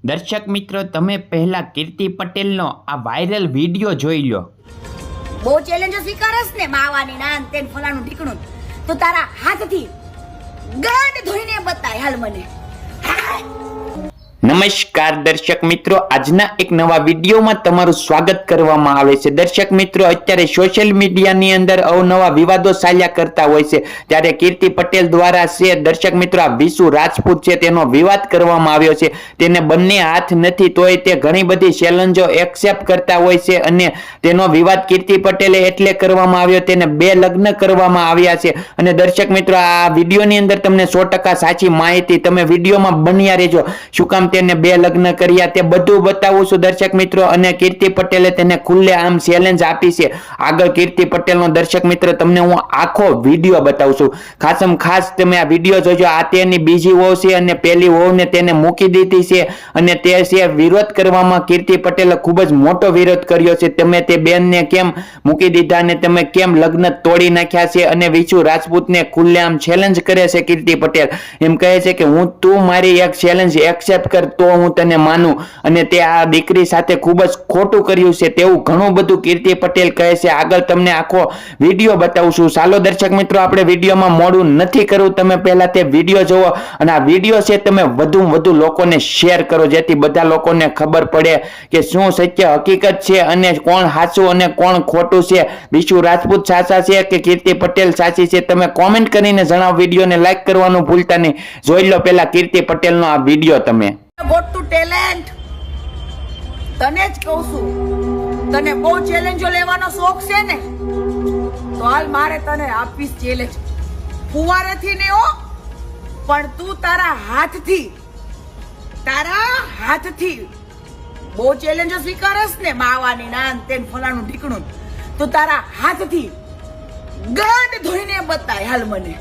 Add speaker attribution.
Speaker 1: દર્શક મિત્રો, તમે પહેલા કીર્તિ પટેલનો આ વાયરલ વિડીયો જોઈ લો.
Speaker 2: બહુ ચેલેન્જો સ્વીકારસ ને માવાની નાન તેન ફલાણું ઠીકણું તો તારા હાથથી ગાંડ ધોઈને બતાય હાલ મને.
Speaker 1: નમસ્કાર દર્શક મિત્રો, આજના એક નવા વિડીયોમાં તમારું સ્વાગત કરવામાં આવે છે. દર્શક મિત્રો, અત્યારે સોશિયલ મીડિયાની અંદર અવનવા વિવાદો ચાલ્યા કરતા હોય છે, ત્યારે કીર્તિ પટેલ દ્વારા છે દર્શક મિત્રો આ વિશુ રાજપૂત છે તેનો વિવાદ કરવામાં આવ્યો છે. તેને બંને હાથ નથી તોય તે ઘણી બધી ચેલેન્જો એક્સેપ્ટ કરતા હોય છે અને તેનો વિવાદ કીર્તિ પટેલે એટલે કરવામાં આવ્યો, તેને 2 લગ્ન કરવામાં આવ્યા છે. અને દર્શક મિત્રો, આ વિડીયોની અંદર તમને 100% સાચી માહિતી, તમે વિડીયોમાં બન્યા રહેજો. શું કામ તેને 2 લગ્ન કર્યા તે બધું બતાવું છું દર્શક મિત્રો. અને કીર્તિ પટેલે તેને ખુલ્લે આમ ચેલેન્જ આપી છે. આગળ કીર્તિ પટેલનો દર્શક મિત્રો તમને હું આખો વિડીયો બતાવું છું. ખાસ તમે આ વિડીયો જોજો. આ તેની બીજી વહુ છે અને પહેલી વહુને તેને મૂકી દીધી છે અને તે છે વિરોધ કરવામાં કીર્તિ પટેલે ખૂબ જ મોટો વિરોધ કર્યો છે. તમે તે બેનને કેમ મૂકી દીધા અને તમે કેમ લગ્ન તોડી નાખ્યા છે? અને વિશુ રાજપૂતને ખુલ્લે આમ ચેલેન્જ કરે છે કીર્તિ પટેલ. એમ કહે છે કે તું મારી એક ચેલેન્જ એક્સેપ્ટ કર તો હું તને માનું. અને તે આ દીકરી સાથે ખૂબ જ ખોટું કર્યું છે તેવું ઘણું બધું કીર્તિ પટેલ કહે છે. આગળ તમને આખો વિડીયો બતાવું છું. ચાલો દર્શક મિત્રો, આપણે વિડીયોમાં મોડું નથી કરવું, તમે પહેલા તે વિડીયો જોવો અને આ વિડીયો છે તમે વધુ લોકોને શેર કરો, જેથી બધા લોકોને ખબર પડે કે શું સત્ય હકીકત છે અને કોણ સાચું અને કોણ ખોટું છે. વિશુ રાજપૂત સાચા છે કે કીર્તિ પટેલ સાચી છે? તમે કોમેન્ટ કરીને જણાવો. વિડીયોને લાઈક કરવાનું ભૂલતા નહીં. જોઈ લો પહેલા કીર્તિ પટેલનો આ વિડીયો તમે.
Speaker 2: ગોટ ટુ ટેલેન્ટ તને જ કહું છું, તને બહુ ચેલેન્જો લેવાનો શોખ છે ને તો હાલ મારે તને આપીશ ચેલેન્જ. ફુવારેથી ને હો, પણ તું તારા હાથથી બહુ ચેલેન્જો સ્વીકારસ ને માવાની નાન તેન ફલાણું ઠીકણું તો તારા હાથથી ગાંડ ધોઈને બતાય હાલ મને.